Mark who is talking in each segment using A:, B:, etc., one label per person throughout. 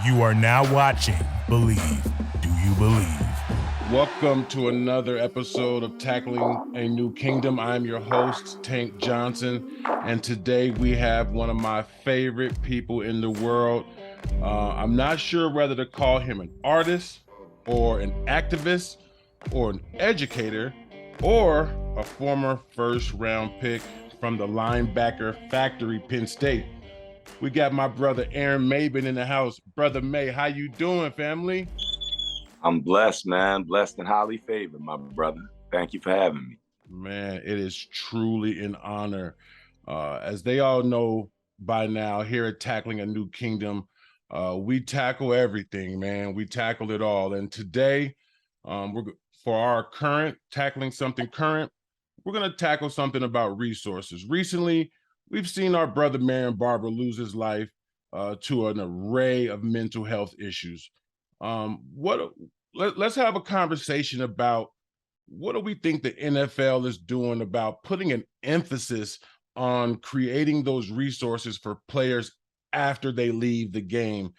A: You are now watching Believe. Do you believe?
B: Welcome to another episode of Tackling a New Kingdom. I'm your host, Tank Johnson, and today we have one of my favorite people in the world. I'm not sure whether to call him an artist or an activist or an educator or a former first-round pick from the linebacker factory, Penn State. We got my brother Aaron Maybin in the house. Brother May, how you doing, family?
C: I'm blessed, man. Blessed and highly favored, my brother. Thank you for having me.
B: Man, it is truly an honor. As they all know by now, here at Tackling a New Kingdom, we tackle everything, man. We tackle it all. And today, for our current, tackling something current, we're going to tackle something about resources. Recently, we've seen our brother Marion Barber lose his life to an array of mental health issues. Let's have a conversation about what do we think the NFL is doing about putting an emphasis on creating those resources for players after they leave the game,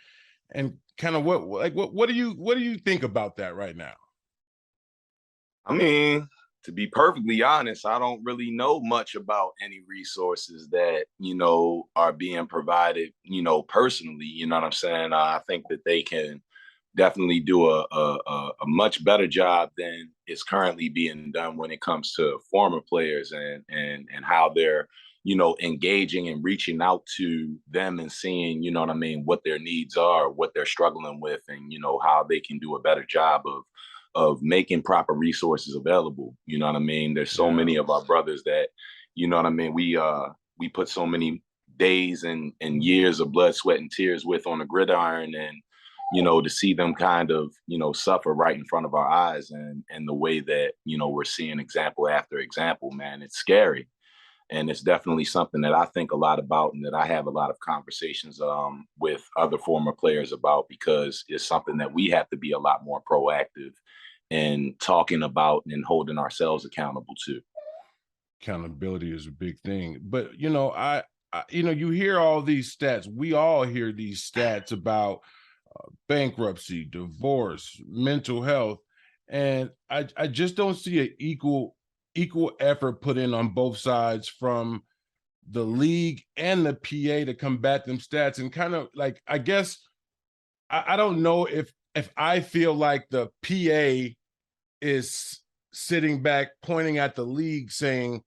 B: and kind of what do you think about that right now?
C: I mean, to be perfectly honest, I don't really know much about any resources that, are being provided, personally, you know what I'm saying? I think that they can definitely do a much better job than is currently being done when it comes to former players and how they're, engaging and reaching out to them and seeing, what their needs are, what they're struggling with, and, how they can do a better job of making proper resources available. You know what I mean? There's so many of our brothers that, we put so many days and years of blood, sweat, and tears with on the gridiron, and to see them kind of, suffer right in front of our eyes, and the way that, we're seeing example after example, man, it's scary. And it's definitely something that I think a lot about, and that I have a lot of conversations with other former players about, because it's something that we have to be a lot more proactive in talking about and holding ourselves accountable to.
B: Accountability is a big thing, but you hear all these stats. We all hear these stats about bankruptcy, divorce, mental health, and I just don't see an equal effort put in on both sides from the league and the PA to combat them stats. And kind of like, I guess I don't know if I feel like the PA is sitting back pointing at the league saying,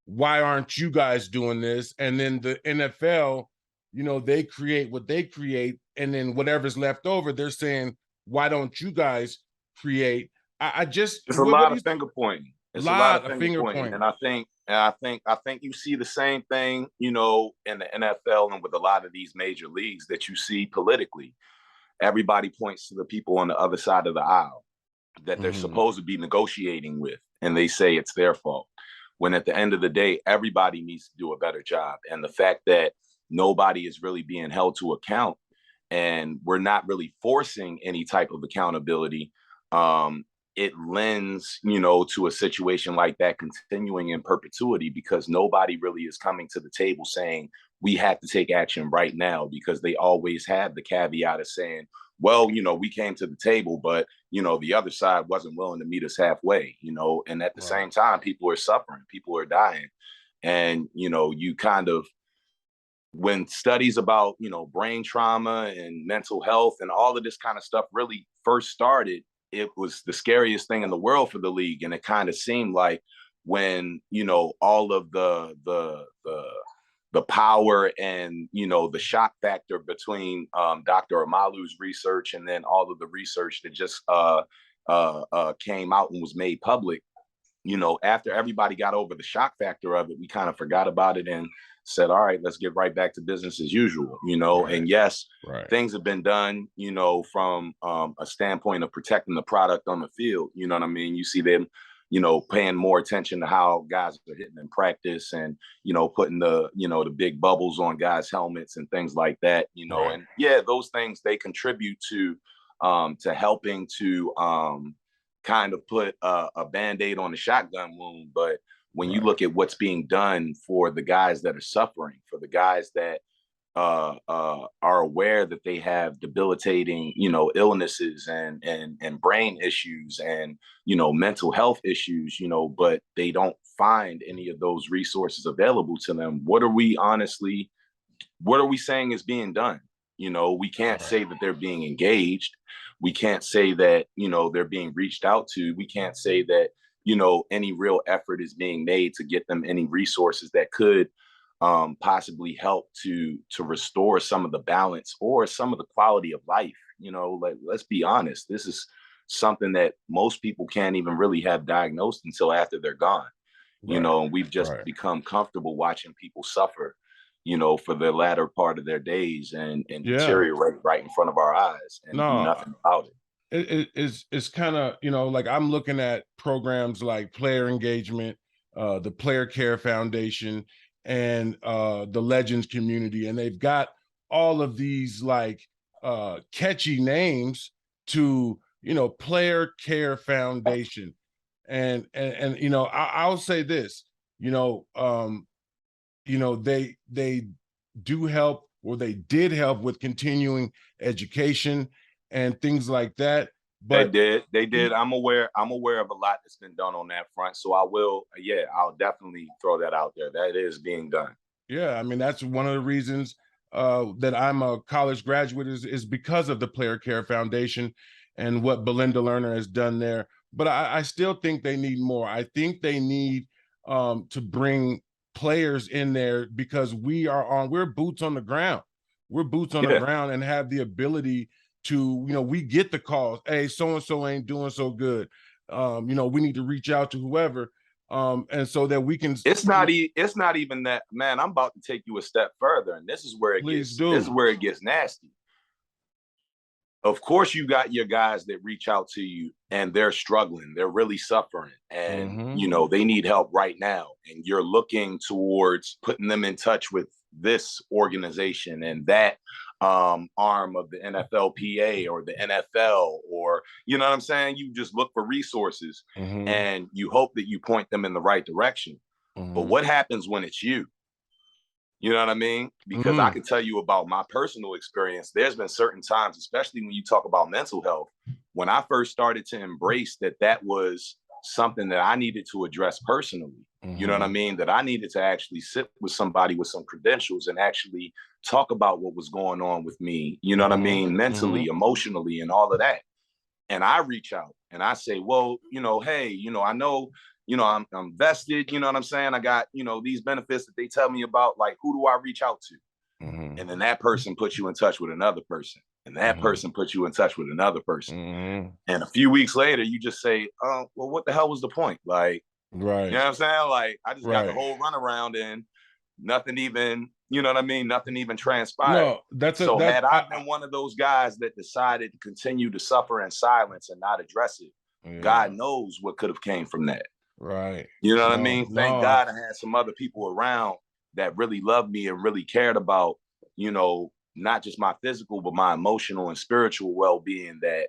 B: why aren't you guys doing this? And then the NFL, they create what they create, and then whatever's left over, they're saying, why don't you guys create? I just
C: It's a lot of finger pointing. It's a lot of finger pointing. And I think you see the same thing, in the NFL and with a lot of these major leagues that you see politically. Everybody points to the people on the other side of the aisle that they're supposed to be negotiating with, and they say it's their fault. When at the end of the day, everybody needs to do a better job. And the fact that nobody is really being held to account, and we're not really forcing any type of accountability, it lends, to a situation like that continuing in perpetuity, because nobody really is coming to the table saying we have to take action right now, because they always have the caveat of saying, well, we came to the table, but, the other side wasn't willing to meet us halfway, and at the same time, people are suffering, people are dying. And, you kind of, when studies about, brain trauma and mental health and all of this kind of stuff really first started, it was the scariest thing in the world for the league. And it kind of seemed like when, all of the power and, the shock factor between Dr. Amalu's research and then all of the research that just came out and was made public, after everybody got over the shock factor of it, we kind of forgot about it and said, all right, let's get right back to business as usual, and yes, things have been done, from a standpoint of protecting the product on the field. You know what I mean? You see them, paying more attention to how guys are hitting in practice, and, putting the big bubbles on guys' helmets and things like that, and yeah, those things, they contribute to helping to kind of put a Band-Aid on the shotgun wound. But when you look at what's being done for the guys that are suffering, for the guys that are aware that they have debilitating, illnesses and brain issues and, mental health issues, but they don't find any of those resources available to them. What are we saying is being done? We can't say that they're being engaged. We can't say that, they're being reached out to. We can't say that, any real effort is being made to get them any resources that could possibly help to restore some of the balance or some of the quality of life. Let's be honest. This is something that most people can't even really have diagnosed until after they're gone. And we've just become comfortable watching people suffer, for the latter part of their days and deteriorate right in front of our eyes and do nothing about it.
B: It's kind of, like I'm looking at programs like player engagement, the Player Care Foundation, and the Legends community, and they've got all of these like catchy names to Player Care Foundation, and I'll say this, they do help, or they did help with continuing education and things like that. But
C: they did. I'm aware of a lot that's been done on that front. So I'll definitely throw that out there. That is being done.
B: Yeah, I mean, that's one of the reasons that I'm a college graduate is because of the Player Care Foundation and what Belinda Lerner has done there. But I still think they need more. I think they need to bring players in there, because we're boots on the ground. We're boots on the ground and have the ability to, we get the calls. Hey, so-and-so ain't doing so good. We need to reach out to whoever. And so that we can.
C: It's not even that, man. I'm about to take you a step further, and this is where it gets nasty. Of course, you got your guys that reach out to you and they're struggling, they're really suffering, and they need help right now. And you're looking towards putting them in touch with this organization and that arm of the NFLPA or the NFL, or you know what I'm saying? You just look for resources and you hope that you point them in the right direction. But what happens when it's you? You know what I mean? Because I can tell you about my personal experience. There's been certain times, especially when you talk about mental health, when I first started to embrace that was something that I needed to address personally. You know what I mean? That I needed to actually sit with somebody with some credentials and actually talk about what was going on with me. You know what I mean? Mentally, emotionally, and all of that. And I reach out and I say, well, hey, I know, I'm vested, you know what I'm saying? I got, these benefits that they tell me about, like, who do I reach out to? And then that person puts you in touch with another person. And that person puts you in touch with another person. And a few weeks later, you just say, oh, well, what the hell was the point? Like,
B: right.
C: You know what I'm saying? Like, I just got the whole runaround and nothing even, you know what I mean? Nothing even transpired. No, had I been one of those guys that decided to continue to suffer in silence and not address it, God knows what could have came from that.
B: Right.
C: You know what I mean? Thank God I had some other people around that really loved me and really cared about, not just my physical, but my emotional and spiritual well-being, that,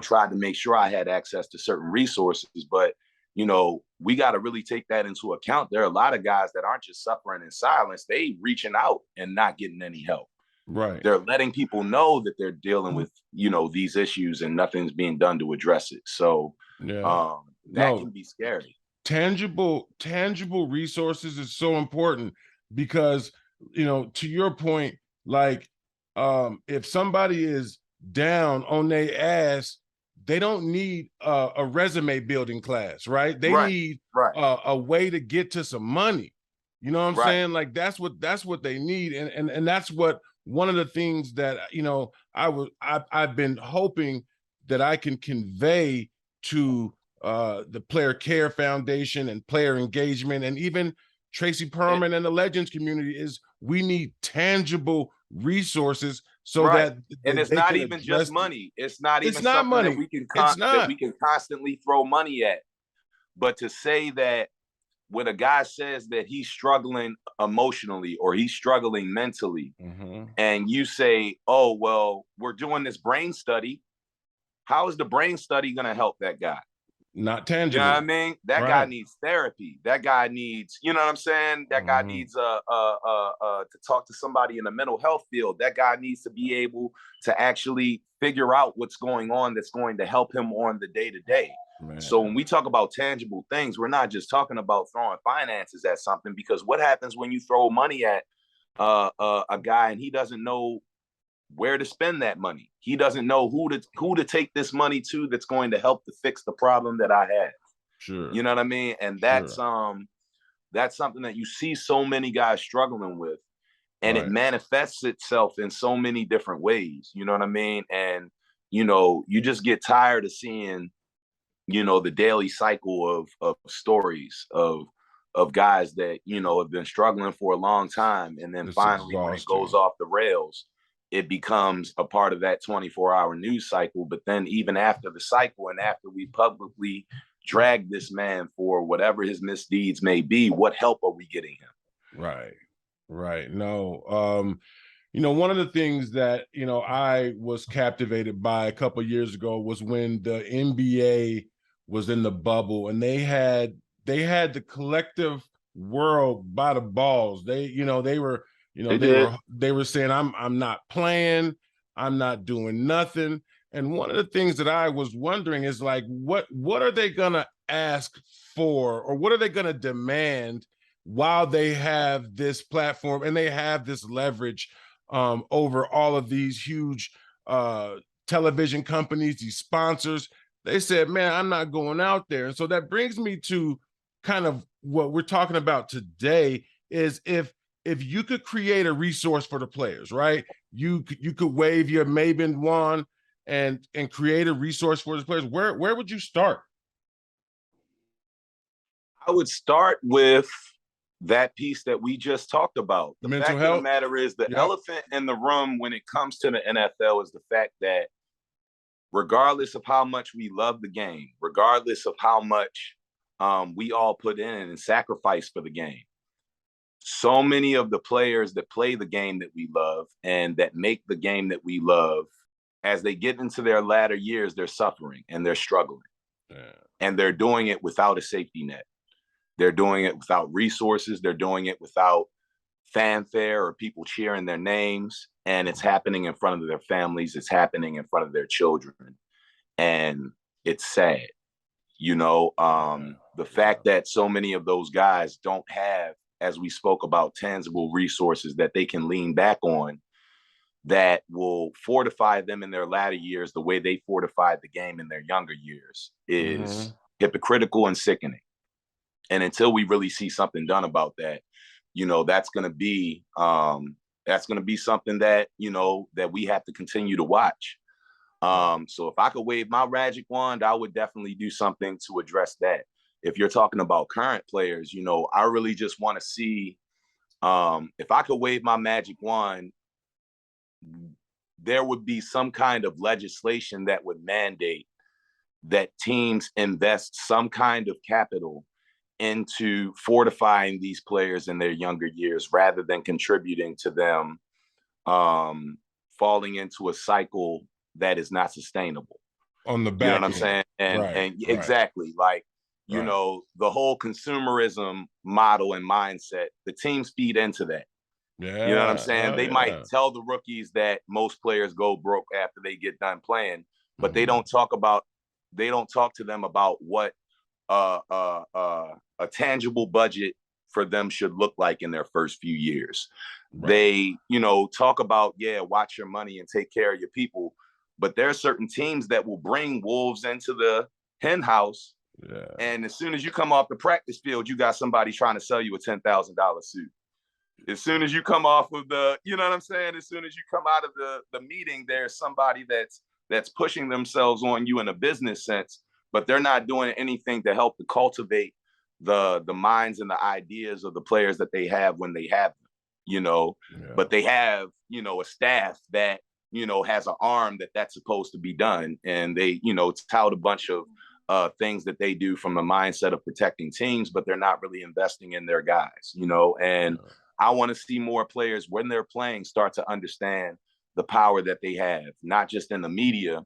C: tried to make sure I had access to certain resources. But, we got to really take that into account. There are a lot of guys that aren't just suffering in silence. They reaching out and not getting any help.
B: Right.
C: They're letting people know that they're dealing with, these issues and nothing's being done to address it. So that can be scary.
B: Tangible resources is so important, because, to your point, like, if somebody is down on their ass, they don't need a resume building class, right? They need a way to get to some money. You know what I'm saying? Like, that's what they need. And that's what, one of the things that, I've been hoping that I can convey to the Player Care Foundation and player engagement, and even Tracy Perman and the Legends community, is we need tangible resources so that
C: and it's not even just money. It's not even something money that we can constantly throw money at. But to say that when a guy says that he's struggling emotionally or he's struggling mentally, and you say, oh, well, we're doing this brain study, how is the brain study going to help that guy?
B: Not tangible.
C: You know what I mean? That guy needs therapy. That guy needs, you know what I'm saying? That guy needs to talk to somebody in the mental health field. That guy needs to be able to actually figure out what's going on that's going to help him on the day-to-day. So when we talk about tangible things, we're not just talking about throwing finances at something, because what happens when you throw money at a guy and he doesn't know where to spend that money? He doesn't know who to take this money to that's going to help to fix the problem that I have.
B: Sure.
C: You know what I mean? And that's something that you see so many guys struggling with, and it manifests itself in so many different ways. You know what I mean? And, you know, you just get tired of seeing, you know, the daily cycle of stories of guys that, you know, have been struggling for a long time. And then finally, when it goes off the rails, it becomes a part of that 24-hour news cycle. But then even after the cycle, and after we publicly drag this man for whatever his misdeeds may be, what help are we getting him?
B: Right. No, you know, one of the things that, you know, I was captivated by a couple of years ago was when the NBA was in the bubble, and they had the collective world by the balls. They were saying, I'm not playing, I'm not doing nothing. And one of the things that I was wondering is, like, what are they gonna ask for, or what are they gonna demand while they have this platform and they have this leverage over all of these huge television companies, these sponsors? They said, man, I'm not going out there. And so that brings me to kind of what we're talking about today, is if you could create a resource for the players, right? You could wave your Maybin wand and create a resource for the players. Where would you start?
C: I would start with that piece that we just talked about. The
B: mental
C: fact
B: health.
C: of the matter is, the elephant in the room when it comes to the NFL is the fact that regardless of how much we love the game, regardless of how much we all put in and sacrifice for the game, so many of the players that play the game that we love and that make the game that we love, as they get into their latter years, they're suffering and they're struggling. And they're doing it without a safety net. They're doing it without resources. They're doing it without fanfare or people cheering their names. And it's happening in front of their families. It's happening in front of their children. And it's sad. You know, the fact that so many of those guys don't have, as we spoke about, tangible resources that they can lean back on that will fortify them in their latter years the way they fortified the game in their younger years is hypocritical and sickening. And until we really see something done about that, you know, that's going to be something that, you know, that we have to continue to watch. So if I could wave my magic wand, I would definitely do something to address that. If you're talking about current players, you know, I really just want to see, if I could wave my magic wand, there would be some kind of legislation that would mandate that teams invest some kind of capital into fortifying these players in their younger years, rather than contributing to them falling into a cycle that is not sustainable.
B: On the back,
C: you know what I'm saying? And exactly, like, you know, the whole consumerism model and mindset, the teams feed into that. You know what I'm saying? They might tell the rookies that most players go broke after they get done playing, but they don't talk to them about what a tangible budget for them should look like in their first few years. They, you know, talk about, watch your money and take care of your people. But there are certain teams that will bring wolves into the hen house. And as soon as you come off the practice field, you got somebody trying to sell you a $10,000 suit. As soon as you come off of the, you know what I'm saying? As soon as you come out of the meeting, there's somebody that's pushing themselves on you in a business sense, but they're not doing anything to help to cultivate the minds and the ideas of the players that they have when they have them, you know. But they have, you know, a staff that, you know, has an arm that's supposed to be done. And they, you know, tout a bunch of things that they do from the mindset of protecting teams, but they're not really investing in their guys, you know. And I want to see more players when they're playing start to understand the power that they have, not just in the media,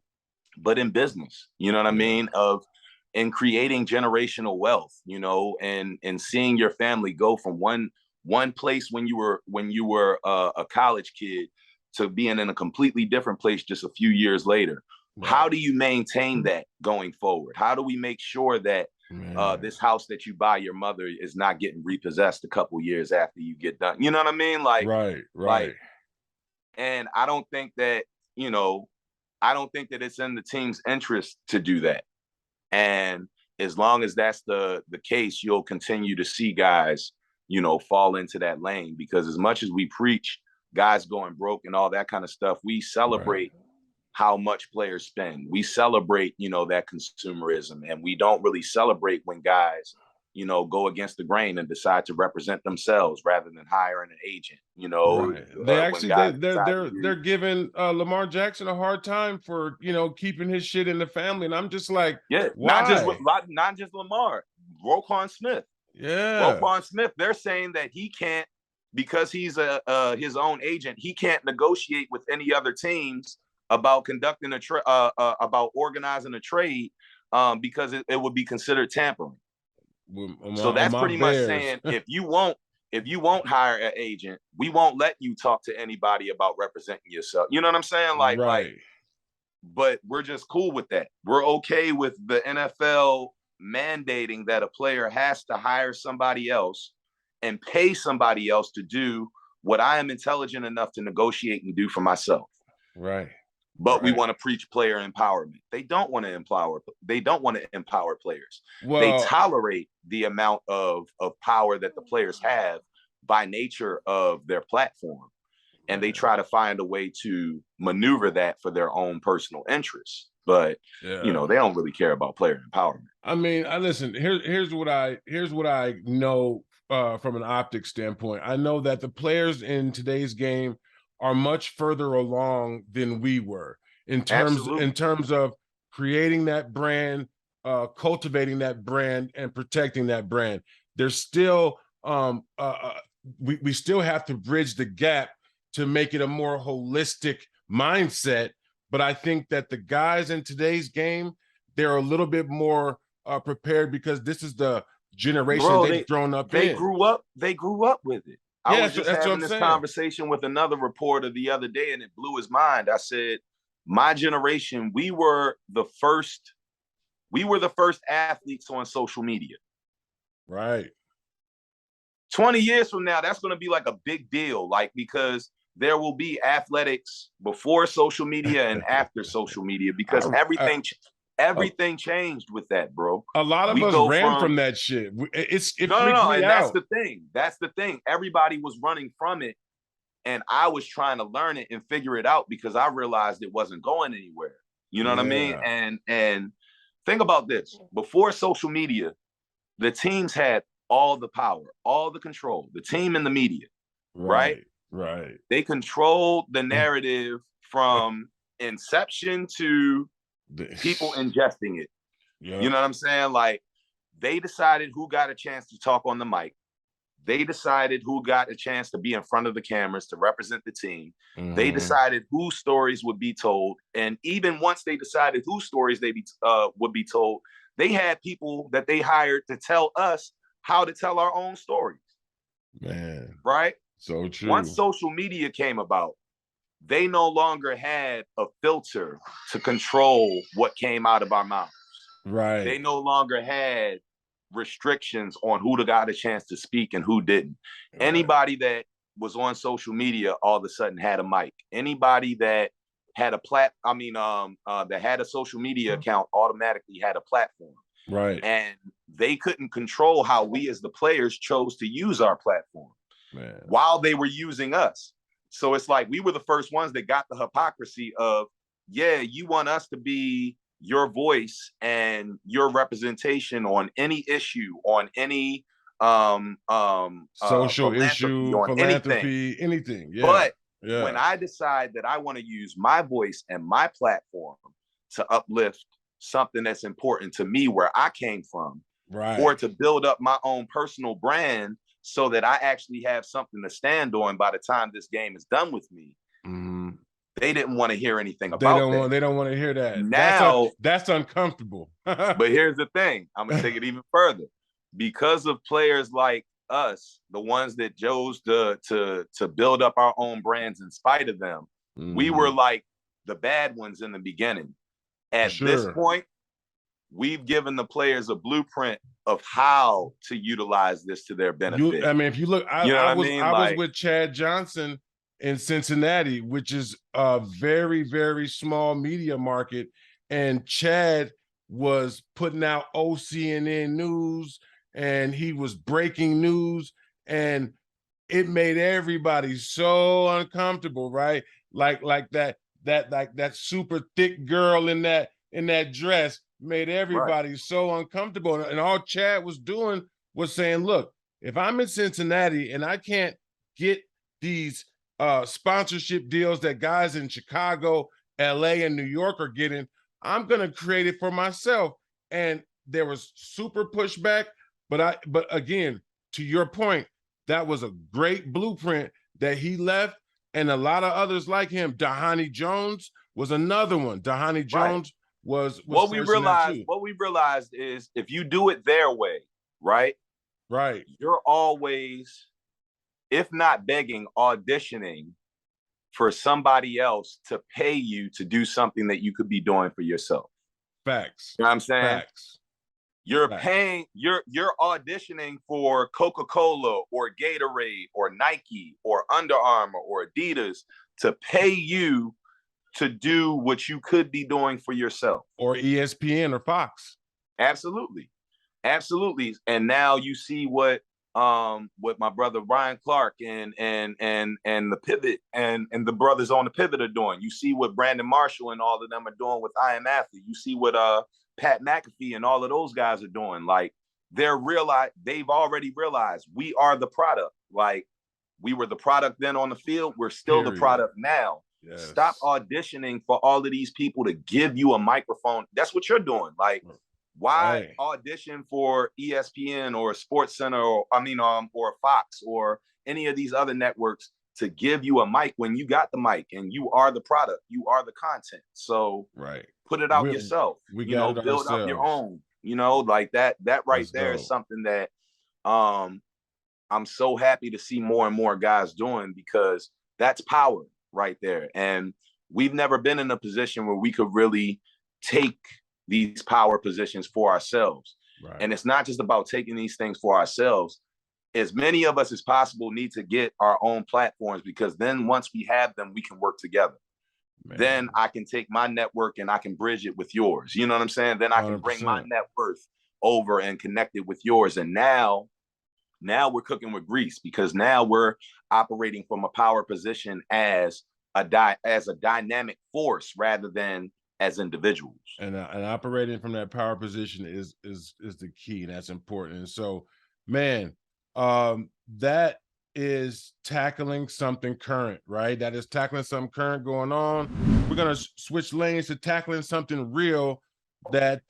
C: but in business. You know what I mean? Of and creating generational wealth, you know, and seeing your family go from one place when you were a college kid to being in a completely different place just a few years later. Right. How do you maintain that going forward? How do we make sure that this house that you buy your mother is not getting repossessed a couple years after you get done? You know what I mean? Like, right. And I don't think that, you know, it's in the team's interest to do that. And as long as that's the case, you'll continue to see guys, you know, fall into that lane, because as much as we preach guys going broke and all that kind of stuff, we celebrate how much players spend. We celebrate, you know, that consumerism, and we don't really celebrate when guys, you know, go against the grain and decide to represent themselves rather than hiring an agent. You know,
B: they actually they're giving Lamar Jackson a hard time for, you know, keeping his shit in the family, and I'm just like, why?
C: Not just Lamar, Roquan Smith.
B: Yeah,
C: Roquan Smith. They're saying that he can't, because he's his own agent, he can't negotiate with any other teams about conducting about organizing a trade because it would be considered tampering. So that's pretty much saying if you won't hire an agent, we won't let you talk to anybody about representing yourself. You know what I'm saying? Like, but we're just cool with that. We're okay with the NFL mandating that a player has to hire somebody else and pay somebody else to do what I am intelligent enough to negotiate and do for myself.
B: Right.
C: But we want to preach player empowerment. They don't want to empower players.
B: Well,
C: they tolerate the amount of power that the players have by nature of their platform. And they try to find a way to maneuver that for their own personal interests. But you know, they don't really care about player empowerment.
B: I mean, listen, here's what I know from an optics standpoint. I know that the players in today's game are much further along than we were in terms of creating that brand, cultivating that brand, and protecting that brand. There's still we still have to bridge the gap to make it a more holistic mindset. But I think that the guys in today's game, they're a little bit more prepared, because this is the generation they've grown up in.
C: They grew up with it. I was just having this conversation with another reporter the other day, and it blew his mind. I said, my generation, we were the first athletes on social media.
B: Right.
C: 20 years from now, that's going to be like a big deal, like, because there will be athletics before social media and after social media, because everything changed with that, bro.
B: A lot of us ran from that shit.
C: No, and that's the thing. That's the thing. Everybody was running from it, and I was trying to learn it and figure it out, because I realized it wasn't going anywhere. You know what I mean? And think about this. Before social media, the teams had all the power, all the control, the team and the media, right?
B: Right.
C: They controlled the narrative from inception to people ingesting it. You know what I'm saying? Like, they decided who got a chance to talk on the mic. They decided who got a chance to be in front of the cameras to represent the team. They decided whose stories would be told. And even once they decided whose stories would be told, they had people that they hired to tell us how to tell our own stories.
B: Man.
C: Right?
B: So true.
C: Once social media came about, they no longer had a filter to control what came out of our mouths.
B: Right.
C: They no longer had restrictions on who got a chance to speak and who didn't. Right. Anybody that was on social media all of a sudden had a mic. Anybody that had that had a social media account automatically had a platform.
B: Right.
C: And they couldn't control how we as the players chose to use our platform.
B: Man.
C: While they were using us. So it's like we were the first ones that got the hypocrisy of, you want us to be your voice and your representation on any issue, on any
B: social issue, philanthropy, anything. Yeah.
C: But when I decide that I want to use my voice and my platform to uplift something that's important to me where I came from, or to build up my own personal brand, so that I actually have something to stand on by the time this game is done with me, they didn't want to hear anything about that.
B: They don't want to hear that.
C: Now
B: that's uncomfortable.
C: But here's the thing. I'm gonna take it even further. Because of players like us, the ones that chose to build up our own brands in spite of them, we were like the bad ones in the beginning. At this point, we've given the players a blueprint of how to utilize this to their benefit.
B: I mean, if you look, I was with Chad Johnson in Cincinnati, which is a very, very small media market, and Chad was putting out OCNN news, and he was breaking news, and it made everybody so uncomfortable, right? Like that super thick girl in that dress made everybody so uncomfortable. And all Chad was doing was saying, look, if I'm in Cincinnati and I can't get these sponsorship deals that guys in Chicago, LA, and New York are getting, I'm gonna create it for myself. And there was super pushback, but again, to your point, that was a great blueprint that he left, and a lot of others like him. Dhani Jones was another one. Dhani Jones was
C: what we realized is if you do it their way, right, you're always, if not begging, auditioning for somebody else to pay you to do something that you could be doing for yourself.
B: Facts.
C: You know what I'm saying?
B: Facts.
C: You're paying, you're auditioning for Coca-Cola or Gatorade or Nike or Under Armour or Adidas to pay you to do what you could be doing for yourself.
B: Or ESPN or Fox.
C: Absolutely. Absolutely. And now you see what my brother Ryan Clark and the Pivot and the brothers on the Pivot are doing. You see what Brandon Marshall and all of them are doing with I Am Athlete. You see what Pat McAfee and all of those guys are doing. Like they've already realized we are the product. Like we were the product then on the field. We're still the product now. Yes. Stop auditioning for all of these people to give you a microphone. That's what you're doing. Like, why audition for ESPN or Sports Center or Fox or any of these other networks to give you a mic when you got the mic and you are the product, you are the content. So put it out yourself. Build up your own. Like that right there is something that I'm so happy to see more and more guys doing, because that's power right there. And we've never been in a position where we could really take these power positions for ourselves. And it's not just about taking these things for ourselves. As many of us as possible need to get our own platforms, because then once we have them, we can work together. Then I can take my network and I can bridge it with yours. You know what I'm saying? Then I can bring 100%. My net worth over and connect it with yours. And now we're cooking with grease, because now we're operating from a power position as a dynamic force rather than as individuals.
B: And operating from that power position is the key, and that's important. And so, man, that is tackling something current, right? That is tackling something current going on. We're gonna switch lanes to tackling something real that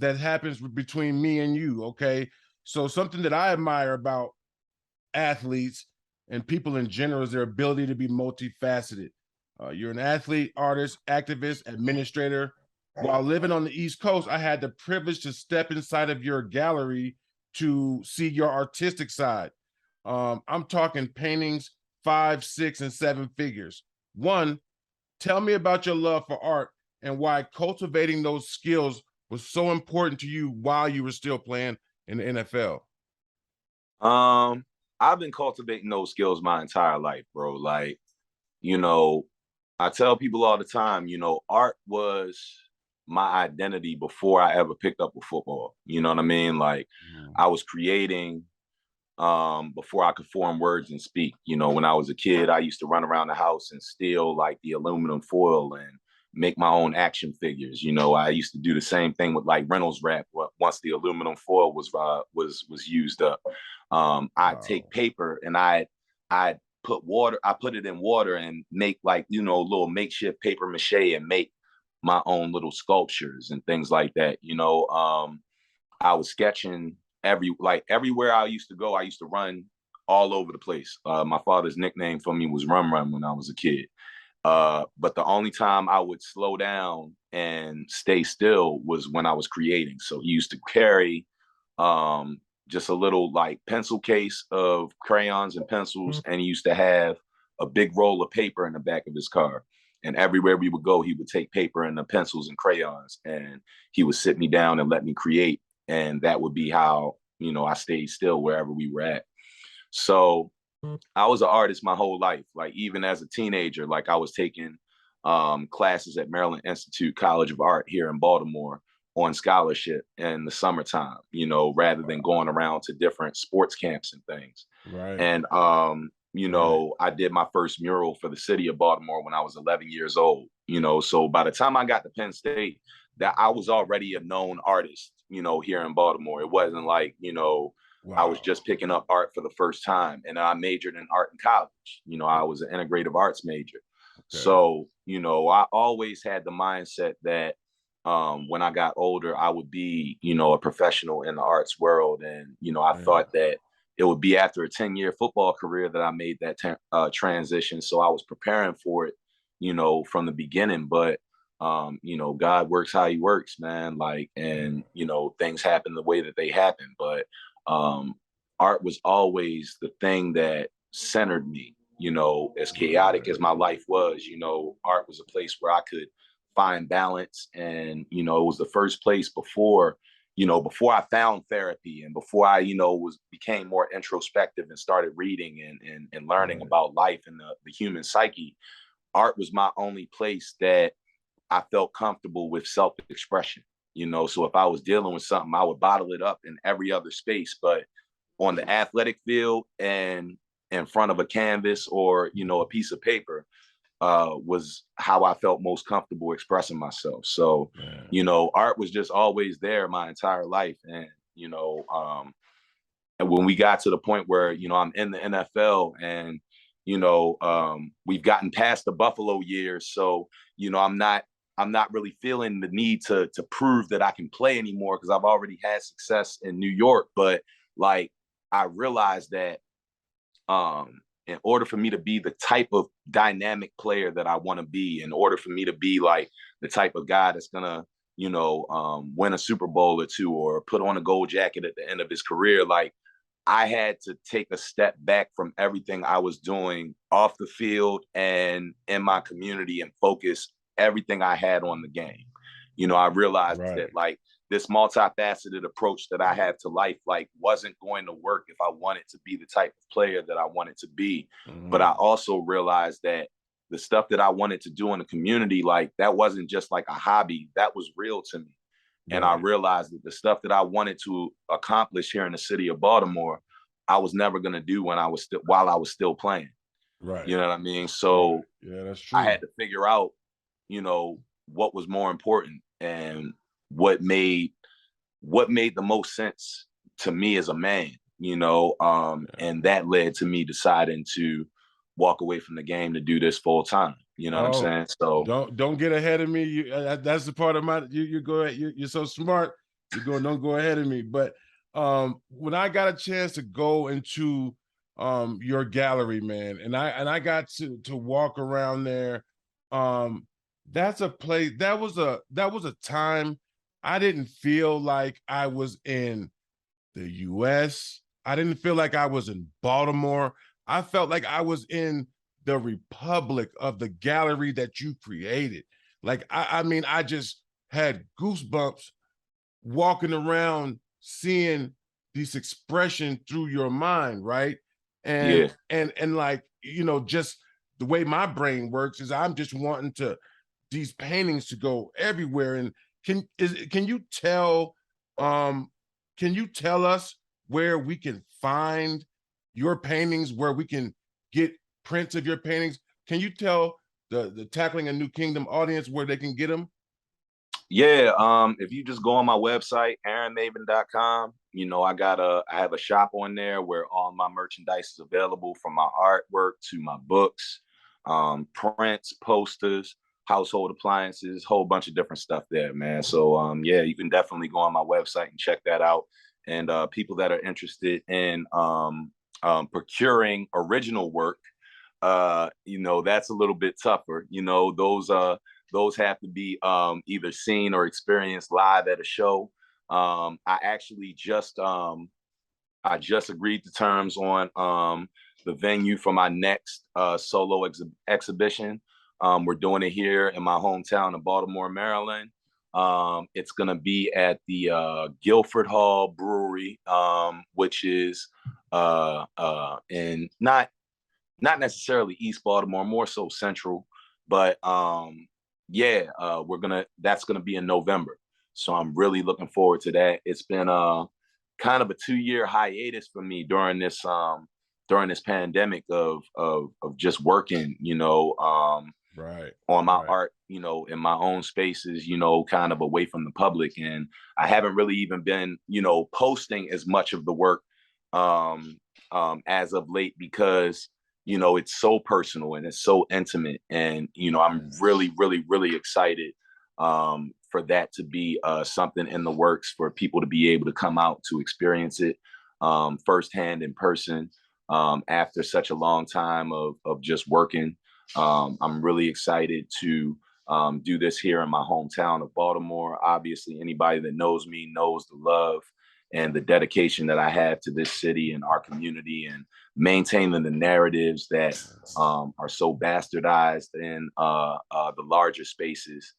B: happens between me and you. Okay, so something that I admire about athletes and people in general is their ability to be multifaceted. You're an athlete, artist, activist, administrator. While living on the East Coast, I had the privilege to step inside of your gallery to see your artistic side. I'm talking paintings 5, 6, and 7 figures. One, tell me about your love for art and why cultivating those skills was so important to you while you were still playing in the NFL.
C: I've been cultivating those skills my entire life, bro. Like, I tell people all the time, art was my identity before I ever picked up a football. You know what I mean? Like, I was creating before I could form words and speak. When I was a kid, I used to run around the house and steal like the aluminum foil and make my own action figures. I used to do the same thing with like Reynolds wrap once the aluminum foil was used up. I'd take paper and I'd put it in water and make like, little makeshift paper mache and make my own little sculptures and things like that. I was sketching everywhere I used to go. I used to run all over the place. My father's nickname for me was Rum Rum when I was a kid. But the only time I would slow down and stay still was when I was creating. So he used to carry just a little like pencil case of crayons and pencils, and he used to have a big roll of paper in the back of his car. And everywhere we would go, he would take paper and the pencils and crayons, and he would sit me down and let me create. And that would be how, you know, I stayed still wherever we were at. So I was an artist my whole life. Like even as a teenager, like I was taking classes at Maryland Institute College of Art here in Baltimore on scholarship in the summertime, you know, rather than going around to different sports camps and things.
B: Right.
C: And you know, I did my first mural for the city of Baltimore when I was 11 years old, you know, so by the time I got to Penn State, that I was already a known artist, you know, here in Baltimore. It wasn't like, you know, I was just picking up art for the first time. And I majored in art in college. You know, I was an integrative arts major. Okay. So, you know, I always had the mindset that when I got older, I would be, you know, a professional in the arts world. And, you know, I thought that it would be after a 10-year football career that I made that transition. So I was preparing for it, you know, from the beginning. But, you know, God works how he works, man. Like, and, you know, things happen the way that they happen. But art was always the thing that centered me, you know, as chaotic as my life was, you know, art was a place where I could find balance. And, you know, it was the first place before, you know, before I found therapy and before I, you know, became more introspective and started reading and learning about life and the human psyche. Art was my only place that I felt comfortable with self-expression. You know, so if I was dealing with something, I would bottle it up in every other space. But on the athletic field and in front of a canvas or, you know, a piece of paper was how I felt most comfortable expressing myself. So, you know, art was just always there my entire life. And, you know, and when we got to the point where, you know, I'm in the NFL and, you know, we've gotten past the Buffalo years. So, you know, I'm not really feeling the need to prove that I can play anymore because I've already had success in New York. But like, I realized that in order for me to be the type of dynamic player that I want to be, in order for me to be like the type of guy that's gonna, you know, win a Super Bowl or two or put on a gold jacket at the end of his career, like I had to take a step back from everything I was doing off the field and in my community and focus everything I had on the game. You know, I realized that like this multifaceted approach that I have to life, like wasn't going to work if I wanted to be the type of player that I wanted to be. But I also realized that the stuff that I wanted to do in the community, like that wasn't just like a hobby, that was real to me. And I realized that the stuff that I wanted to accomplish here in the city of Baltimore, I was never going to do while I was still playing. You know what I mean? So
B: that's true.
C: I had to figure out, you know, what was more important and what made the most sense to me as a man, you know, and that led to me deciding to walk away from the game to do this full time. You know what I'm saying? So
B: don't get ahead of me. That's the part of my you go ahead. You're so smart. Don't go ahead of me. But when I got a chance to go into your gallery, man, and I got to walk around there. That's a place that was a time I didn't feel like I was in the US. I didn't feel like I was in Baltimore. I felt like I was in the republic of the gallery that you created. Like, I mean, I just had goosebumps walking around seeing this expression through your mind, right? And like, you know, just the way my brain works is I'm just wanting these paintings to go everywhere. And can you tell us where we can find your paintings, where we can get prints of your paintings? Can you tell the Tackling a New Kingdom audience where they can get them?
C: Yeah, if you just go on my website, AaronMaybin.com, you know, I have a shop on there where all my merchandise is available, from my artwork to my books, prints, posters, household appliances, whole bunch of different stuff there, man. So yeah, you can definitely go on my website and check that out. And people that are interested in procuring original work, you know, that's a little bit tougher. You know, those have to be either seen or experienced live at a show. I actually I just agreed to terms on the venue for my next solo exhibition. We're doing it here in my hometown of Baltimore, Maryland. It's going to be at the Guilford Hall Brewery, which is in not necessarily East Baltimore, more so Central. But yeah, that's gonna be in November. So I'm really looking forward to that. It's been kind of a 2-year hiatus for me during this pandemic of just working, you know,
B: right
C: on my
B: right.
C: art, you know, in my own spaces, you know, kind of away from the public. And I haven't really even been, you know, posting as much of the work as of late because, you know, it's so personal and it's so intimate. And, you know, I'm really, really, really excited for that to be something in the works for people to be able to come out to experience it firsthand in person after such a long time of just working. I'm really excited to do this here in my hometown of Baltimore. Obviously, anybody that knows me knows the love and the dedication that I have to this city and our community, and maintaining the narratives that are so bastardized in the larger spaces.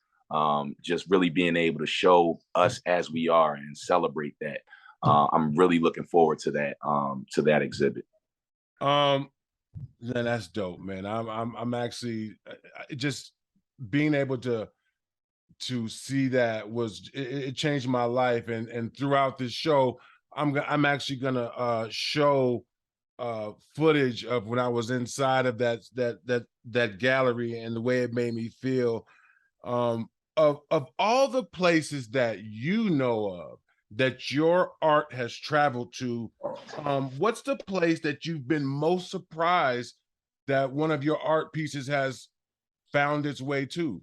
C: Just really being able to show us as we are and celebrate that. I'm really looking forward to that exhibit.
B: Then that's dope, man. I'm actually just being able to see that it changed my life, and throughout this show, I'm actually gonna show footage of when I was inside of that gallery and the way it made me feel. Of all the places that you know of that your art has traveled to, what's the place that you've been most surprised that one of your art pieces has found its way to?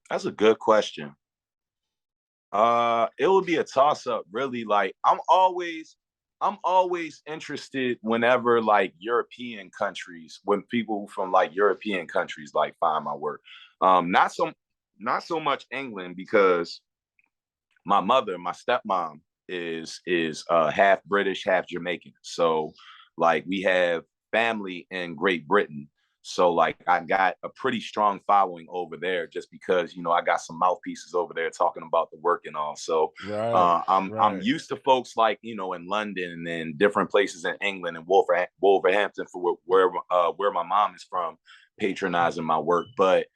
C: That's a good question. It would be a toss-up, really. Like I'm always interested whenever like European countries, when people from like European countries like find my work. Not so much England, because my stepmom is half British, half Jamaican. So like we have family in Great Britain. So like I got a pretty strong following over there just because, you know, I got some mouthpieces over there talking about the work and all. So I'm used to folks like, you know, in London and then different places in England and Wolverhampton for where my mom is from, patronizing my work. But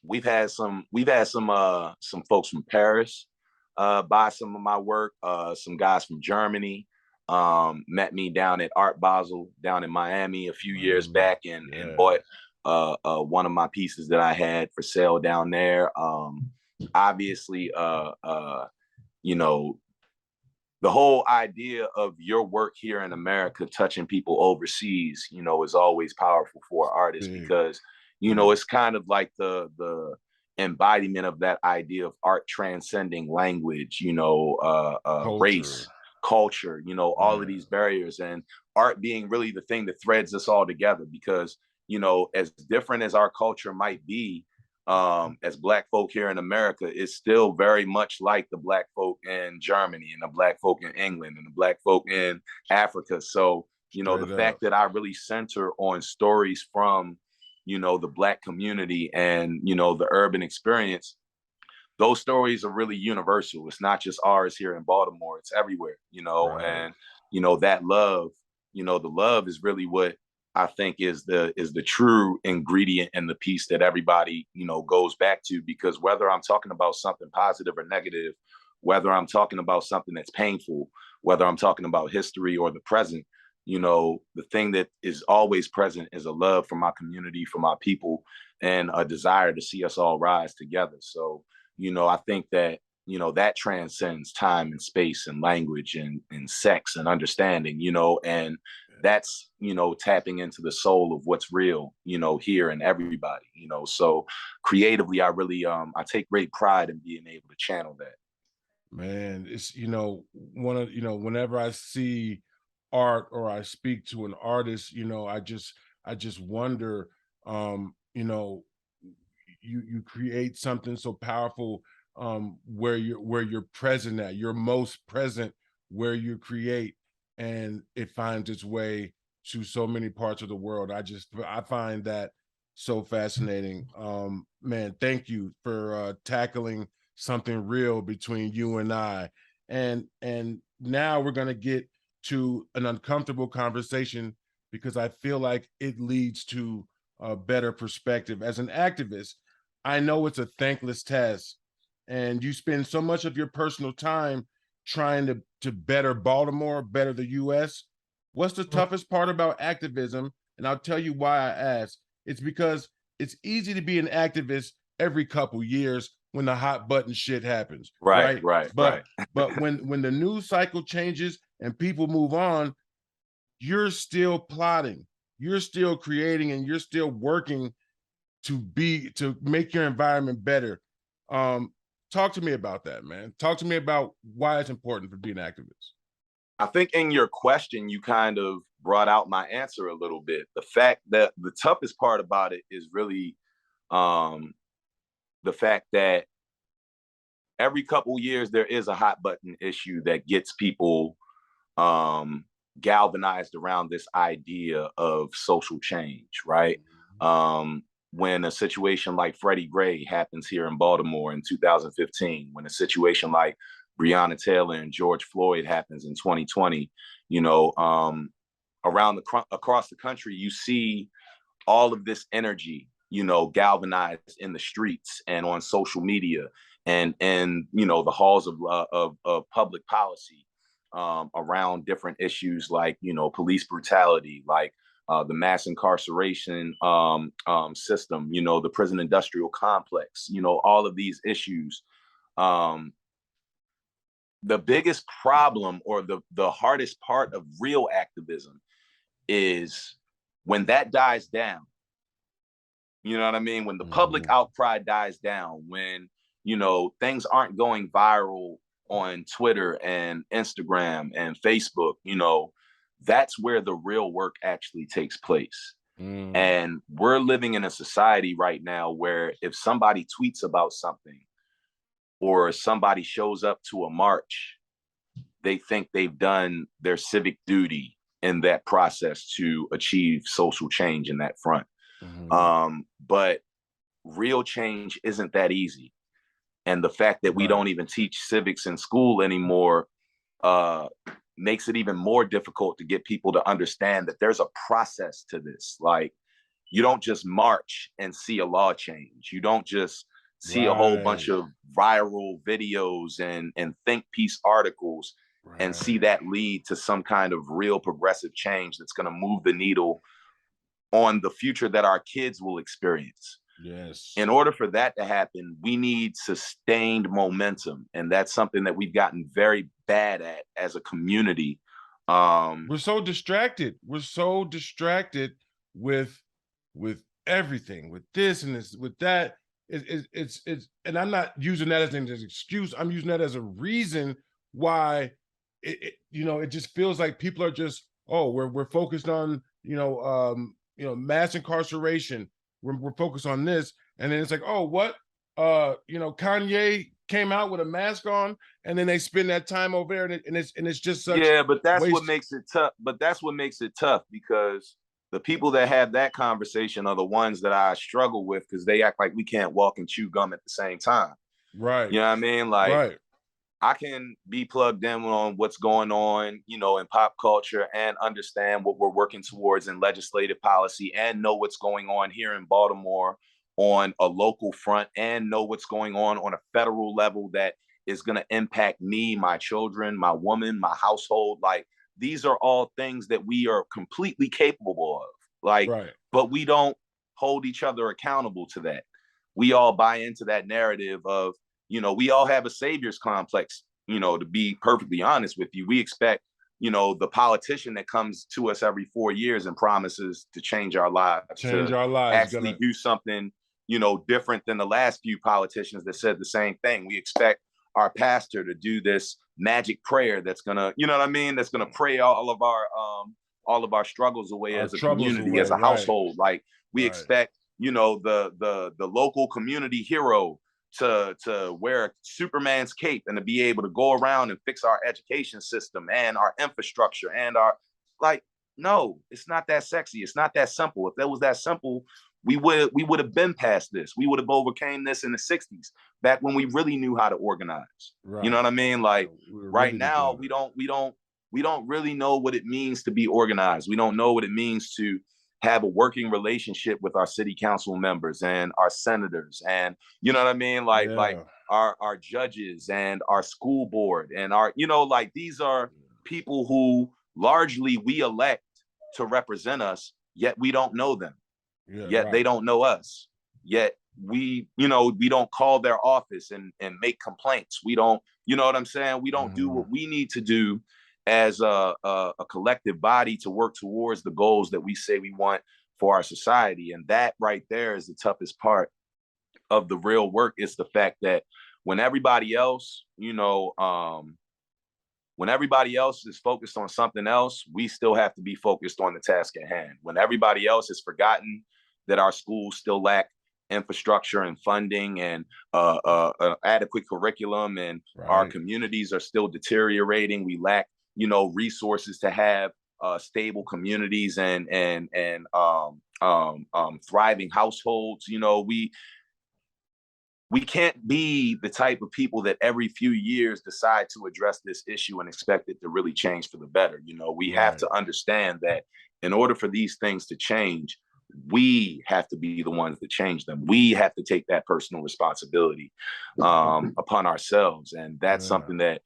C: we've had some folks from Paris buy some of my work, some guys from Germany met me down at Art Basel down in Miami a few years back and bought one of my pieces that I had for sale down there. Obviously, you know, the whole idea of your work here in America touching people overseas, you know, is always powerful for artists because, you know, it's kind of like the embodiment of that idea of art transcending language, you know, race, culture, you know, all of these barriers, and art being really the thing that threads us all together. Because, you know, as different as our culture might be, as Black folk here in America, is still very much like the Black folk in Germany and the Black folk in England and the Black folk in Africa. So, you know, the fact that I really center on stories from, you know, the Black community and, you know, the urban experience, those stories are really universal. It's not just ours here in Baltimore, it's everywhere, you know. And, you know, that love, you know, the love is really what I think is the true ingredient in the piece that everybody, you know, goes back to. Because whether I'm talking about something positive or negative, whether I'm talking about something that's painful, whether I'm talking about history or the present, you know, the thing that is always present is a love for my community, for my people, and a desire to see us all rise together. So, you know, I think that, you know, that transcends time and space and language and sex and understanding, you know, and that's, you know, tapping into the soul of what's real, you know, here and everybody, you know. So creatively, I really, I take great pride in being able to channel that.
B: Man, it's, you know, you know, whenever I see art or I speak to an artist, I just wonder, you create something so powerful, where you're present at, you're most present where you create, and it finds its way to so many parts of the world. I find that so fascinating. Man, thank you for tackling something real between you and I. And now we're going to get to an uncomfortable conversation, because I feel like it leads to a better perspective. As an activist, I know it's a thankless task, and you spend so much of your personal time trying to better Baltimore, better the US. What's the toughest part about activism? And I'll tell you why I ask. It's because it's easy to be an activist every couple years when the hot button shit happens, right? But when the news cycle changes and people move on, you're still plotting, you're still creating, and you're still working to make your environment better. Talk to me about that, man. Talk to me about why it's important for being an activist.
C: I think in your question, you kind of brought out my answer a little bit. The fact that the toughest part about it is really the fact that every couple years there is a hot button issue that gets people galvanized around this idea of social change, right? When a situation like Freddie Gray happens here in Baltimore in 2015, when a situation like Breonna Taylor and George Floyd happens in 2020, across the country, you see all of this energy, galvanized in the streets and on social media and the halls of public policy around different issues like, police brutality, like the mass incarceration system, the prison industrial complex, all of these issues. The biggest problem, or the hardest part of real activism, is when that dies down. You know what I mean? When the public outcry dies down, when, things aren't going viral on Twitter and Instagram and Facebook, that's where the real work actually takes place. And we're living in a society right now where if somebody tweets about something or somebody shows up to a march, they think they've done their civic duty in that process to achieve social change in that front. But real change isn't that easy. And the fact that we don't even teach civics in school anymore makes it even more difficult to get people to understand that there's a process to this. Like, you don't just march and see a law change. You don't just see a whole bunch of viral videos and think piece articles and see that lead to some kind of real progressive change that's going to move the needle on the future that our kids will experience.
B: Yes.
C: In order for that to happen, we need sustained momentum. And that's something that we've gotten very bad at as a community.
B: We're so distracted. We're so distracted with everything, with this and this, with that. It's and I'm not using that as an excuse. I'm using that as a reason why it just feels like people are just, we're focused on, mass incarceration. We're focused on this, and then it's like, what? Kanye came out with a mask on, and then they spend that time over there, and it's just such
C: but that's what makes it tough. But that's what makes it tough, because the people that have that conversation are the ones that I struggle with, because they act like we can't walk and chew gum at the same time.
B: Right.
C: You know what I mean? Like, I can be plugged in on what's going on, in pop culture, and understand what we're working towards in legislative policy, and know what's going on here in Baltimore on a local front, and know what's going on a federal level that is going to impact me, my children, my woman, my household. Like, these are all things that we are completely capable of. Like, but we don't hold each other accountable to that. We all buy into that narrative of, we all have a savior's complex, to be perfectly honest with you. We expect, the politician that comes to us every 4 years and promises to change our lives, actually do something, different than the last few politicians that said the same thing. We expect our pastor to do this magic prayer that's gonna, you know what I mean? That's gonna pray all of our struggles away as a community, as a household. Like we expect, you know, the local community hero to wear Superman's cape and to be able to go around and fix our education system and our infrastructure and our, like, no, it's not that sexy. It's not that simple. If it was that simple, we would have been past this. We would have overcame this in the 60s, back when we really knew how to organize. Right. You know what I mean? Like right now, we don't really know what it means to be organized. We don't know what it means to have a working relationship with our city council members and our senators, and you know what I mean? Like our judges and our school board and our, you know, like these are people who largely we elect to represent us, yet we don't know them. Yet they don't know us. Yet we, you know, we don't call their office and make complaints. We don't, you know what I'm saying? We don't do what we need to do as a collective body to work towards the goals that we say we want for our society. And that right there is the toughest part of the real work. Is the fact that when everybody else, you know, when everybody else is focused on something else, we still have to be focused on the task at hand. When everybody else has forgotten that our schools still lack infrastructure and funding and adequate curriculum, and our communities are still deteriorating, we lack, you know, resources to have stable communities and thriving households. You know, we can't be the type of people that every few years decide to address this issue and expect it to really change for the better. You know, we have to understand that in order for these things to change, we have to be the ones that change them. We have to take that personal responsibility upon ourselves. And that's something that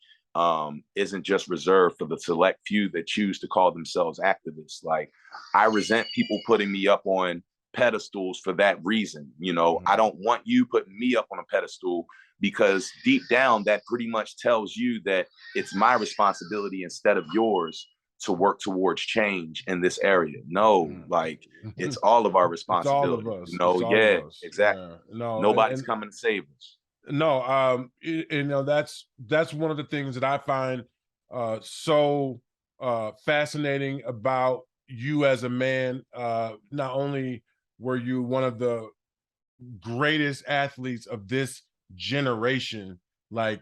C: isn't just reserved for the select few that choose to call themselves activists. Like, I resent people putting me up on pedestals for that reason. You know, I don't want you putting me up on a pedestal, because deep down that pretty much tells you that it's my responsibility instead of yours to work towards change in this area. No, like it's all of our responsibility. All of us. No, exactly. No, nobody's coming to save us.
B: No, you know, that's one of the things that I find so fascinating about you as a man. Not only were you one of the greatest athletes of this generation, like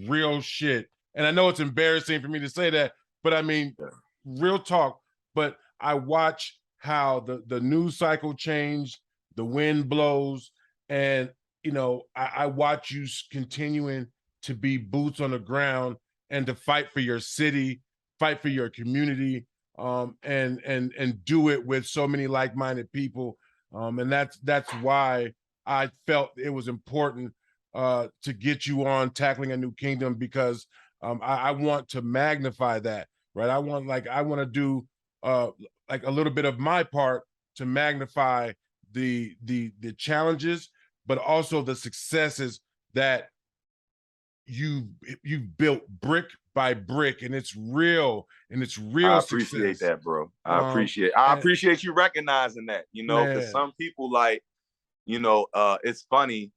B: real shit. And I know it's embarrassing for me to say that, but I mean, real talk. But I watch how the news cycle changed, the wind blows, and you know, I watch you continuing to be boots on the ground and to fight for your city, fight for your community, and do it with so many like-minded people. And that's why I felt it was important to get you on Tackling a New Kingdom, because I want to magnify that, right? I want to do like a little bit of my part to magnify the challenges, but also the successes that you've built brick by brick, and it's real, I
C: appreciate that, bro. I appreciate you recognizing that, you know, because some people, like, you know, it's funny.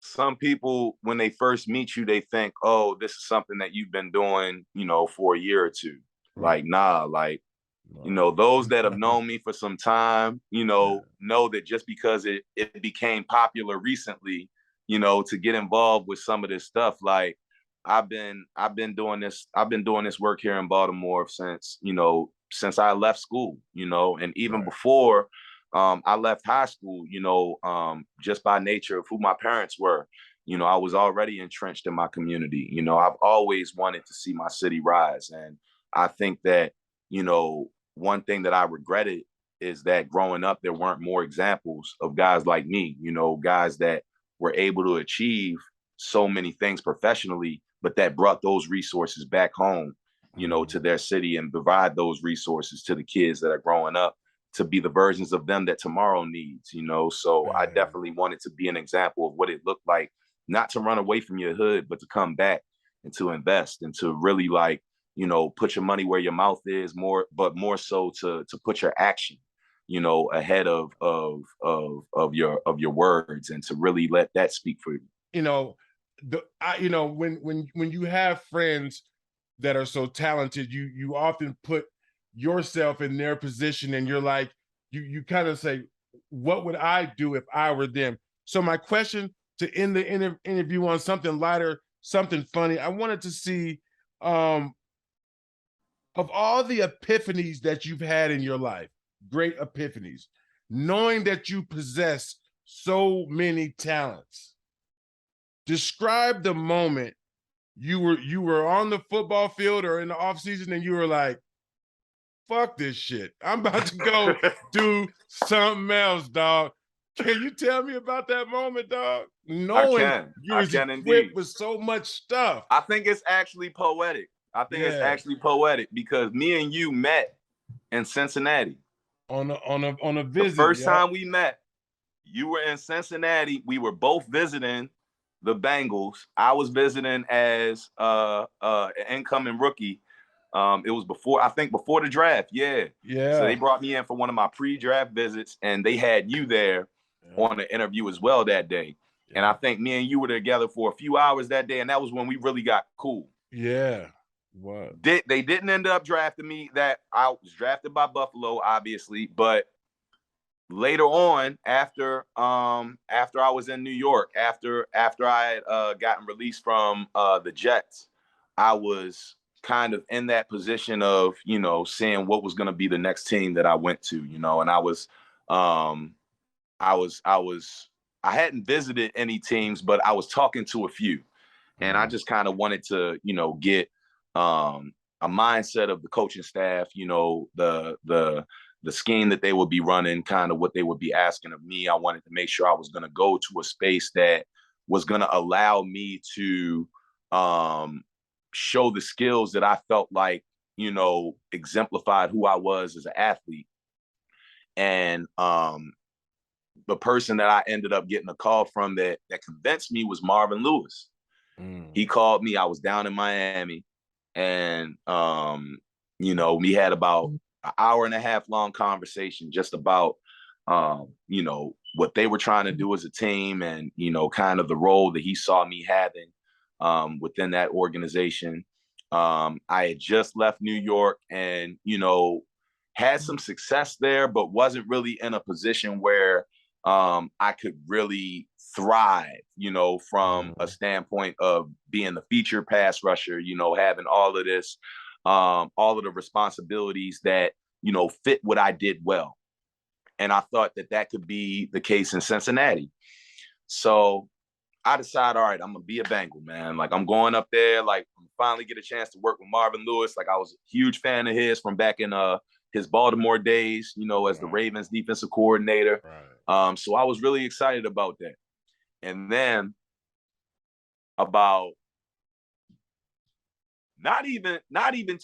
C: Some people, when they first meet you, they think, oh, this is something that you've been doing, you know, for a year or two. Like, nah, like, you know, those that have known me for some time, you know that just because it became popular recently, you know, to get involved with some of this stuff, like I've been doing this work here in Baltimore since I left school, you know, and even before I left high school, you know, just by nature of who my parents were, you know, I was already entrenched in my community. You know, I've always wanted to see my city rise. And I think that, you know, one thing that I regretted is that growing up, there weren't more examples of guys like me, you know, guys that were able to achieve so many things professionally, but that brought those resources back home, you know, to their city, and provide those resources to the kids that are growing up to be the versions of them that tomorrow needs, you know. So I definitely wanted to be an example of what it looked like, not to run away from your hood, but to come back and to invest and to really, like, you know, put your money where your mouth is, more so to put your action, you know, ahead of your words, and to really let that speak for you.
B: You know, when you have friends that are so talented, you often put yourself in their position, and you're like, you kind of say, what would I do if I were them? So my question to end the interview on something lighter, something funny, I wanted to see, of all the epiphanies that you've had in your life, great epiphanies, knowing that you possess so many talents, describe the moment you were on the football field or in the off season and you were like, fuck this shit, I'm about to go do something else, dog. Can you tell me about that moment, dog? Knowing you're equipped
C: indeed
B: with so much stuff.
C: I think it's actually poetic. It's actually poetic because me and you met in Cincinnati
B: on a visit.
C: The first time we met, you were in Cincinnati. We were both visiting the Bengals. I was visiting as an incoming rookie. It was before the draft. Yeah. So they brought me in for one of my pre-draft visits, and they had you there on the interview as well that day. Yeah. And I think me and you were together for a few hours that day, and that was when we really got cool.
B: Yeah. What?
C: They didn't end up drafting me. That I was drafted by Buffalo, obviously, but later on, after I was in New York, after I had gotten released from the Jets, I was kind of in that position of, seeing what was going to be the next team that I went to, and I hadn't visited any teams, but I was talking to a few, and I just kind of wanted to, get a mindset of the coaching staff, the scheme that they would be running, kind of what they would be asking of me. I wanted to make sure I was going to go to a space that was going to allow me to show the skills that I felt like, exemplified who I was as an athlete. And the person that I ended up getting a call from that convinced me was Marvin Lewis. He called me. I was down in Miami, and we had about an hour and a half long conversation just about what they were trying to do as a team, and kind of the role that he saw me having within that organization. I had just left New York and had some success there, but wasn't really in a position where I could really thrive, from a standpoint of being the feature pass rusher, having all of this, all of the responsibilities that, fit what I did well. And I thought that could be the case in Cincinnati. So I decided, all right, I'm going to be a Bengal, man. Like, I'm going up there, like, finally get a chance to work with Marvin Lewis. Like, I was a huge fan of his from back in his Baltimore days, as the Ravens defensive coordinator. Right. So I was really excited about that. And then about not even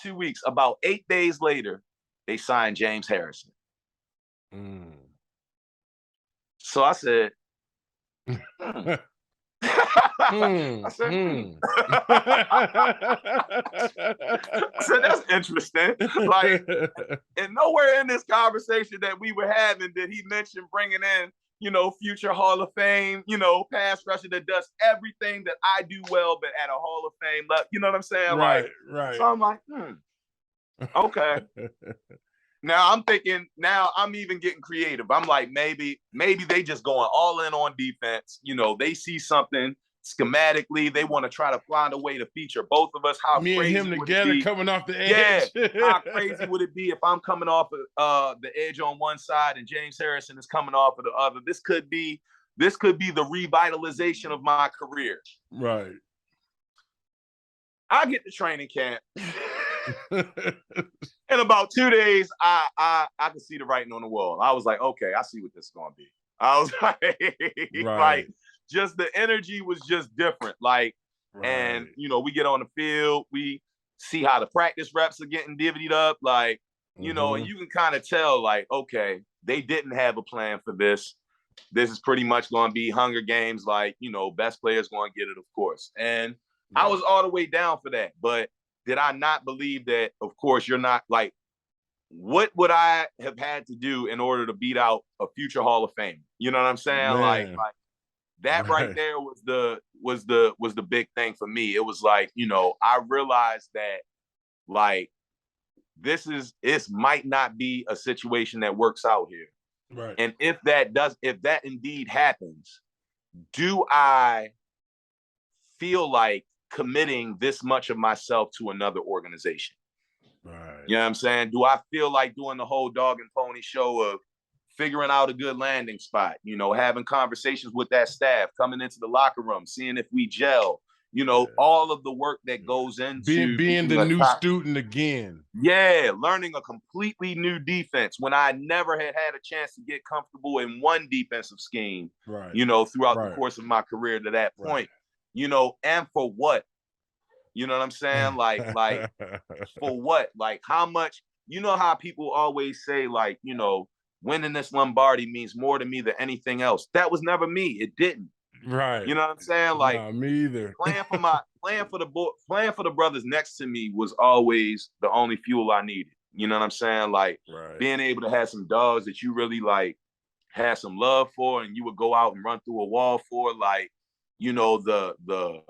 C: 2 weeks, about 8 days later, they signed James Harrison. So I said, I said, that's interesting. Like, and nowhere in this conversation that we were having did he mention bringing in, future Hall of Fame, pass rusher that does everything that I do well, but at a Hall of Fame level. You know what I'm saying?
B: Right.
C: So I'm like, okay. Now I'm thinking, now I'm even getting creative. I'm like, maybe they just going all in on defense. They see something schematically. They want to try to find a way to feature both of us. How
B: me
C: crazy
B: and him
C: would
B: together
C: it be?
B: coming off the edge.
C: Yeah. How crazy would it be if I'm coming off of the edge on one side and James Harrison is coming off of the other? This could be the revitalization of my career.
B: Right.
C: I get to training camp. In about 2 days, I could see the writing on the wall. I was like, okay, I see what this is gonna be. I was like, like, just the energy was just different. Like, and we get on the field, we see how the practice reps are getting divvied up, like, and you can kind of tell, like, okay, they didn't have a plan for this. This is pretty much gonna be Hunger Games, like, best players gonna get it, of course. And I was all the way down for that, but did I not believe that, of course, you're not, like, what would I have had to do in order to beat out a future Hall of Fame? You know what I'm saying? Like, That right there was the big thing for me. It was like, you know, I realized that like this might not be a situation that works out here.
B: Right.
C: And if that indeed happens, do I feel like committing this much of myself to another organization?
B: Right.
C: You know what I'm saying? Do I feel like doing the whole dog and pony show of figuring out a good landing spot, you know, having conversations with that staff, coming into the locker room, seeing if we gel, you know, all of the work that goes into
B: being the new student again.
C: Yeah, learning a completely new defense when I never had a chance to get comfortable in one defensive scheme, you know, throughout the course of my career to that point, you know, and for what? You know what I'm saying? Like for what? Like how much, you know how people always say like, you know, winning this Lombardi means more to me than anything else. That was never me. It didn't.
B: Right.
C: You know what I'm saying? Like
B: nah, me either.
C: playing for the brothers next to me was always the only fuel I needed. You know what I'm saying? Like being able to have some dogs that you really like had some love for and you would go out and run through a wall for, like, you know, the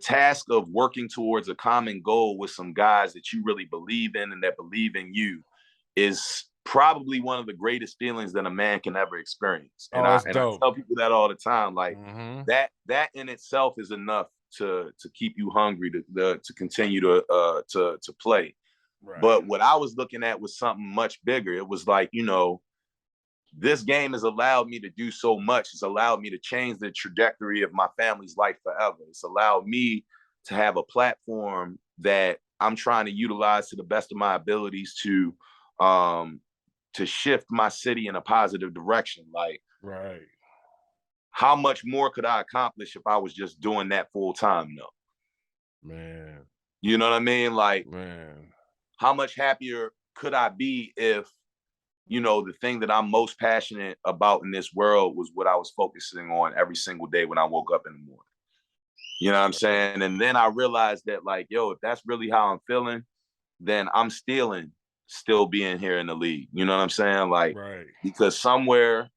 C: task of working towards a common goal with some guys that you really believe in and that believe in you is probably one of the greatest feelings that a man can ever experience. And I tell people that all the time, like that in itself is enough to keep you hungry to continue to play. But what I was looking at was something much bigger. It was like, you know, this game has allowed me to do so much. It's allowed me to change the trajectory of my family's life forever. It's allowed me to have a platform that I'm trying to utilize to the best of my abilities to shift my city in a positive direction. Like, how much more could I accomplish if I was just doing that full time though?
B: Man.
C: You know what I mean? Like,
B: man,
C: how much happier could I be if, you know, the thing that I'm most passionate about in this world was what I was focusing on every single day when I woke up in the morning. You know what I'm saying? And then I realized that, like, yo, if that's really how I'm feeling, then I'm still being here in the league. You know what I'm saying? Like, because somewhere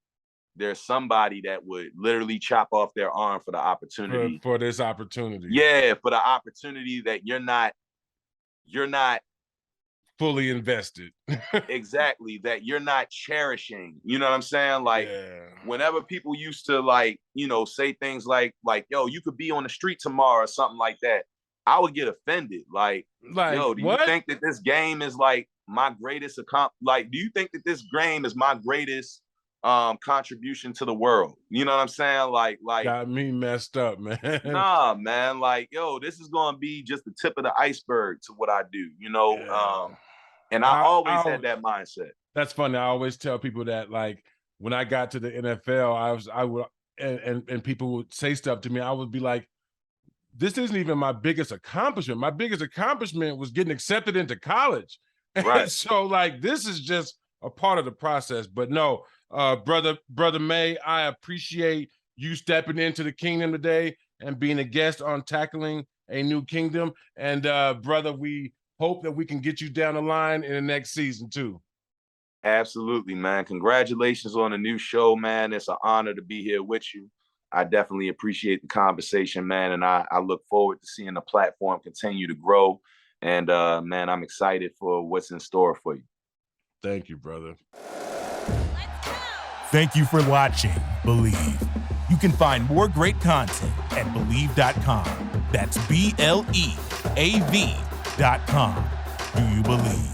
C: there's somebody that would literally chop off their arm for the opportunity.
B: For this opportunity.
C: Yeah, for the opportunity that you're not
B: fully invested.
C: Exactly, that you're not cherishing. You know what I'm saying? Like, whenever people used to, like, you know, say things like, yo, you could be on the street tomorrow or something like that, I would get offended. Like yo, do you think that this game is like my greatest do you think that this game is my greatest contribution to the world? You know what I'm saying? Like
B: got me messed up, man.
C: Nah, man. Like, yo, this is gonna be just the tip of the iceberg to what I do, you know. And I always had that mindset.
B: That's funny. I always tell people that, like, when I got to the NFL, I would and people would say stuff to me, I would be like, this isn't even my biggest accomplishment. My biggest accomplishment was getting accepted into college. And so, like, this is just a part of the process. But no, brother May, I appreciate you stepping into the kingdom today and being a guest on Tackling a New Kingdom. And brother, we hope that we can get you down the line in the next season too.
C: Absolutely, man. Congratulations on a new show, man. It's an honor to be here with you. I definitely appreciate the conversation, man. And I look forward to seeing the platform continue to grow. And man, I'm excited for what's in store for you.
B: Thank you, brother.
A: Thank you for watching Believe. You can find more great content at Believe.com. That's BLEAV.com. Do you believe?